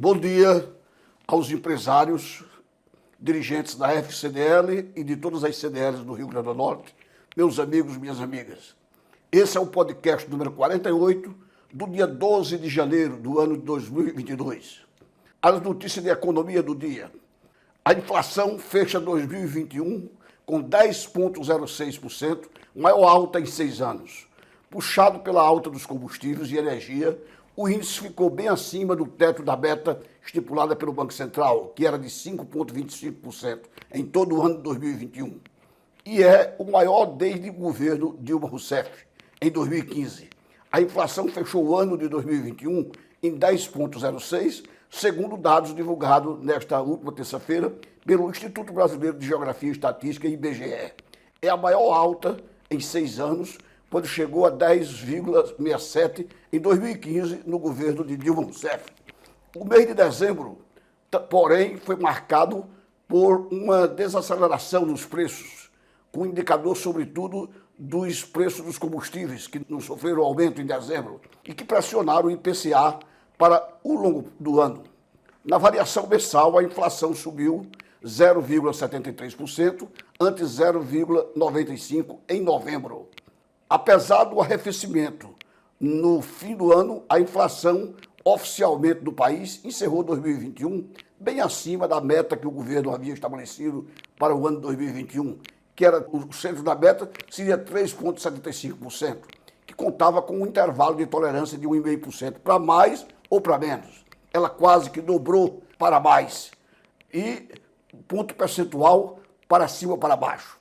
Bom dia aos empresários, dirigentes da FCDL e de todas as CDLs do Rio Grande do Norte, meus amigos, minhas amigas. Esse é o podcast número 48 do dia 12 de janeiro do ano de 2022. As notícias de economia do dia. A inflação fecha 2021 com 10,06%, maior alta em 6 anos. Puxado pela alta dos combustíveis e energia, o índice ficou bem acima do teto da meta estipulada pelo Banco Central, que era de 5,25% em todo o ano de 2021. E é o maior desde o governo Dilma Rousseff, em 2015. A inflação fechou o ano de 2021 em 10,06%, segundo dados divulgados nesta última terça-feira pelo Instituto Brasileiro de Geografia e Estatística, IBGE. É a maior alta em 6 anos, quando chegou a 10,67% em 2015, no governo de Dilma Rousseff. O mês de dezembro, porém, foi marcado por uma desaceleração nos preços, com indicador, sobretudo, dos preços dos combustíveis, que não sofreram aumento em dezembro, e que pressionaram o IPCA para o longo do ano. Na variação mensal, a inflação subiu 0,73%, ante 0,95% em novembro. Apesar do arrefecimento no fim do ano, a inflação oficialmente do país encerrou 2021 bem acima da meta que o governo havia estabelecido para o ano de 2021, que era o centro da meta seria 3,75%, que contava com um intervalo de tolerância de 1,5% para mais ou para menos. Ela quase que dobrou para mais e ponto percentual para cima ou para baixo.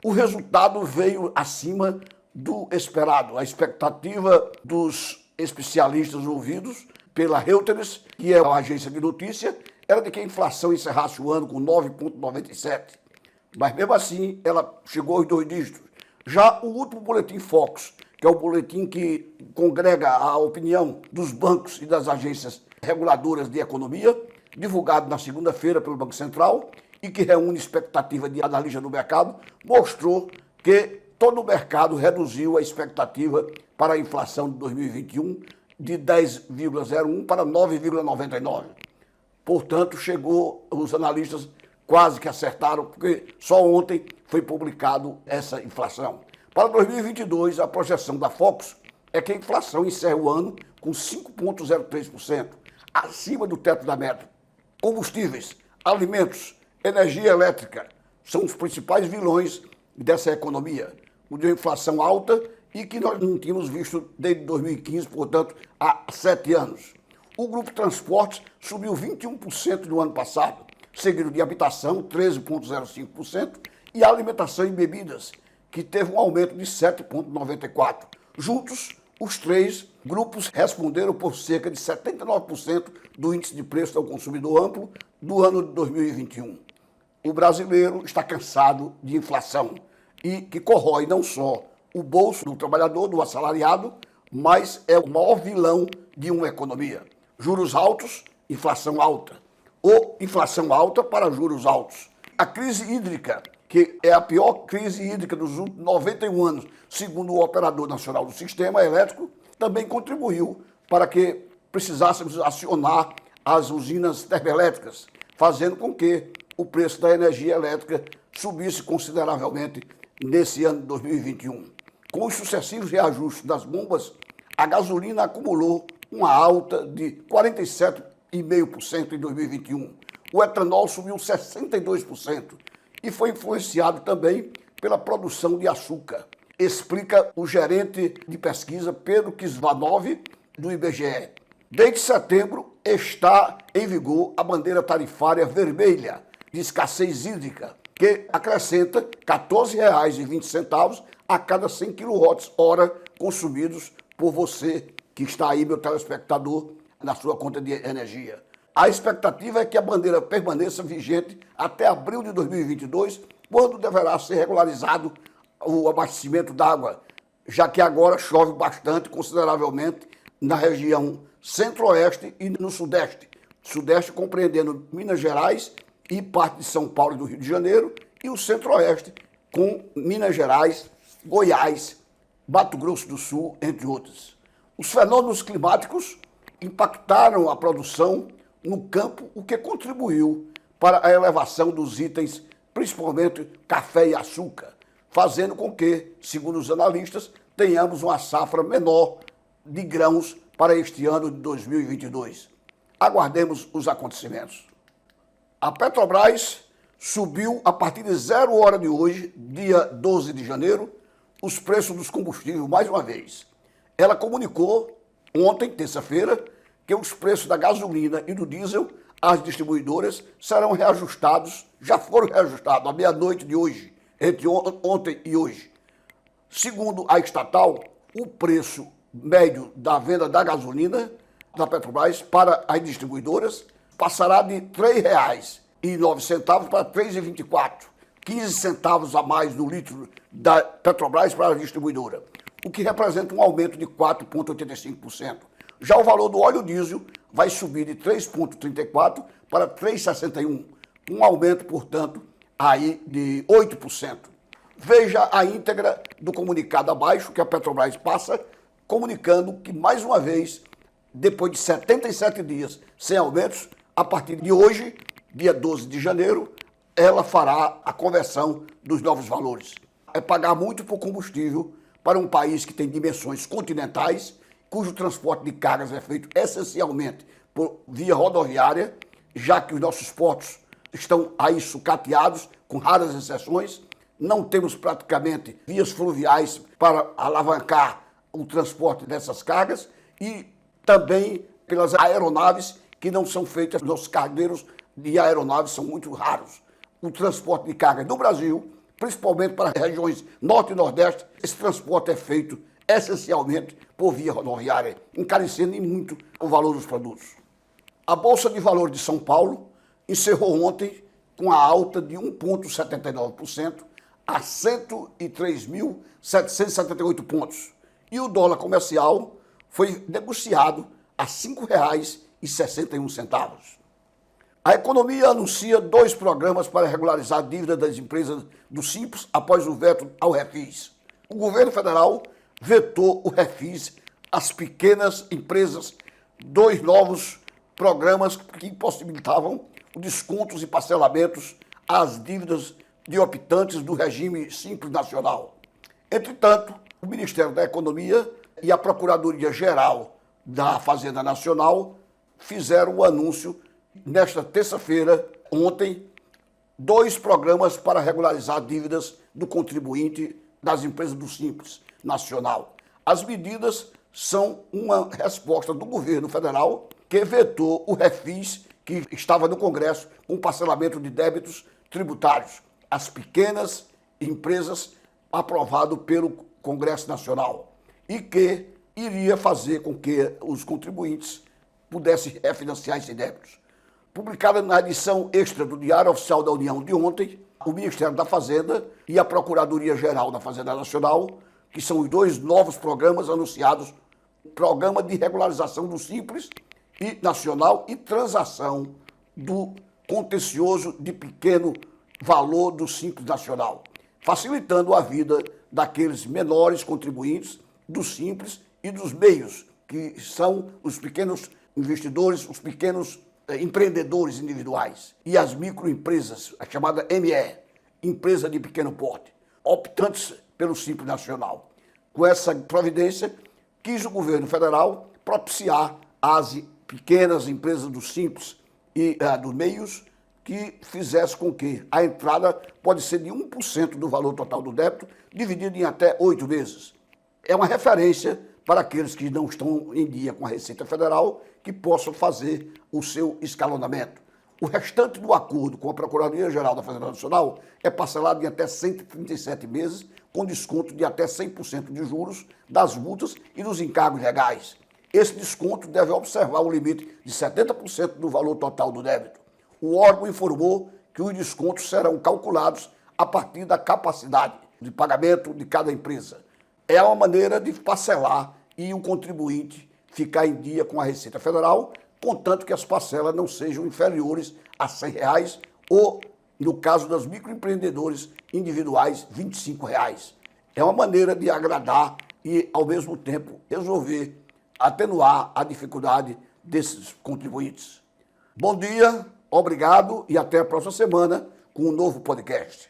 O resultado veio acima do esperado. A expectativa dos especialistas ouvidos pela Reuters, que é uma agência de notícia, era de que a inflação encerrasse o ano com 9,97%. Mas mesmo assim, ela chegou aos 2 dígitos. Já o último boletim Focus, que é o boletim que congrega a opinião dos bancos e das agências reguladoras de economia, divulgado na segunda-feira pelo Banco Central e que reúne expectativa de analistas do mercado, mostrou que todo o mercado reduziu a expectativa para a inflação de 2021 de 10,01 para 9,99. Portanto, os analistas quase que acertaram, porque só ontem foi publicado essa inflação. Para 2022, a projeção da Focus é que a inflação encerra o ano com 5,03%, acima do teto da meta. Combustíveis, alimentos, energia elétrica são os principais vilões dessa economia, de uma inflação alta e que nós não tínhamos visto desde 2015, portanto, há 7 anos. O grupo Transportes subiu 21% no ano passado, seguido de habitação, 13,05%, e alimentação e bebidas, que teve um aumento de 7,94%. Juntos, os 3 grupos responderam por cerca de 79% do índice de preço ao consumidor amplo do ano de 2021. O brasileiro está cansado de inflação e que corrói não só o bolso do trabalhador, do assalariado, mas é o maior vilão de uma economia. Juros altos, inflação alta. Ou inflação alta para juros altos. A crise hídrica, que é a pior crise hídrica dos últimos 91 anos, segundo o Operador Nacional do Sistema Elétrico, também contribuiu para que precisássemos acionar as usinas termoelétricas, fazendo com que o preço da energia elétrica subisse consideravelmente nesse ano de 2021. Com os sucessivos reajustes das bombas, a gasolina acumulou uma alta de 47,5% em 2021. O etanol subiu 62% e foi influenciado também pela produção de açúcar, explica o gerente de pesquisa Pedro Kisvanov, do IBGE. Desde setembro está em vigor a bandeira tarifária vermelha de escassez hídrica, que acrescenta R$ 14,20 a cada 100 kWh consumidos por você, que está aí, meu telespectador, na sua conta de energia. A expectativa é que a bandeira permaneça vigente até abril de 2022, quando deverá ser regularizado o abastecimento d'água, já que agora chove bastante, consideravelmente, na região centro-oeste e no sudeste. Sudeste compreendendo Minas Gerais e parte de São Paulo e do Rio de Janeiro, e o centro-oeste com Minas Gerais, Goiás, Mato Grosso do Sul, entre outros. Os fenômenos climáticos impactaram a produção no campo, o que contribuiu para a elevação dos itens, principalmente café e açúcar, fazendo com que, segundo os analistas, tenhamos uma safra menor de grãos para este ano de 2022. Aguardemos os acontecimentos. A Petrobras subiu a partir de 0 hora de hoje, dia 12 de janeiro, os preços dos combustíveis mais uma vez. Ela comunicou ontem, terça-feira, que os preços da gasolina e do diesel às distribuidoras serão reajustados, já foram reajustados à meia-noite de hoje, entre ontem e hoje. Segundo a estatal, o preço médio da venda da gasolina da Petrobras para as distribuidoras passará de R$ 3,09 para R$ 3,24, 15 centavos a mais no litro da Petrobras para a distribuidora, o que representa um aumento de 4,85%. Já o valor do óleo diesel vai subir de 3,34 para 3,61, um aumento, portanto, aí de 8%. Veja a íntegra do comunicado abaixo que a Petrobras passa, comunicando que, mais uma vez, depois de 77 dias sem aumentos, a partir de hoje, dia 12 de janeiro, ela fará a conversão dos novos valores. É pagar muito por combustível para um país que tem dimensões continentais, cujo transporte de cargas é feito essencialmente por via rodoviária, já que os nossos portos estão aí sucateados, com raras exceções. Não temos praticamente vias fluviais para alavancar o transporte dessas cargas e também pelas aeronaves que não são feitas, nossos cargueiros de aeronaves são muito raros. O transporte de carga no Brasil, principalmente para as regiões norte e nordeste, esse transporte é feito essencialmente por via rodoviária, encarecendo em muito o valor dos produtos. A Bolsa de Valores de São Paulo encerrou ontem com a alta de 1,79% a 103.778 pontos. E o dólar comercial foi negociado a R$ 5,61. A economia anuncia 2 programas para regularizar a dívida das empresas do Simples após o veto ao refis. O governo federal vetou o refis às pequenas empresas, 2 novos programas que possibilitavam descontos e parcelamentos às dívidas de optantes do regime Simples Nacional. Entretanto, o Ministério da Economia e a Procuradoria-Geral da Fazenda Nacional fizeram o anúncio nesta terça-feira, ontem, 2 programas para regularizar dívidas do contribuinte das empresas do Simples Nacional. As medidas são uma resposta do governo federal que vetou o refis que estava no Congresso com parcelamento de débitos tributários às pequenas empresas aprovado pelo Congresso Nacional e que iria fazer com que os contribuintes pudessem refinanciar esses débitos. Publicada na edição extra do Diário Oficial da União de ontem, o Ministério da Fazenda e a Procuradoria-Geral da Fazenda Nacional, que são os 2 novos programas anunciados, Programa de Regularização do Simples e Nacional e Transação do Contencioso de Pequeno Valor do Simples Nacional, facilitando a vida daqueles menores contribuintes do Simples e dos meios, que são os pequenos investidores, os pequenos empreendedores individuais e as microempresas, a chamada ME, empresa de pequeno porte, optantes pelo Simples Nacional. Com essa providência, quis o governo federal propiciar às pequenas empresas do Simples e dos meios que fizesse com que a entrada pode ser de 1% do valor total do débito, dividido em até 8 vezes. É uma referência para aqueles que não estão em dia com a Receita Federal, que possam fazer o seu escalonamento. O restante do acordo com a Procuradoria-Geral da Fazenda Nacional é parcelado em até 137 meses, com desconto de até 100% de juros das multas e dos encargos legais. Esse desconto deve observar o limite de 70% do valor total do débito. O órgão informou que os descontos serão calculados a partir da capacidade de pagamento de cada empresa. É uma maneira de parcelar e o contribuinte ficar em dia com a Receita Federal, contanto que as parcelas não sejam inferiores a R$ 100 ou, no caso dos microempreendedores individuais, R$ 25. É uma maneira de agradar e, ao mesmo tempo, resolver, atenuar a dificuldade desses contribuintes. Bom dia, obrigado e até a próxima semana com um novo podcast.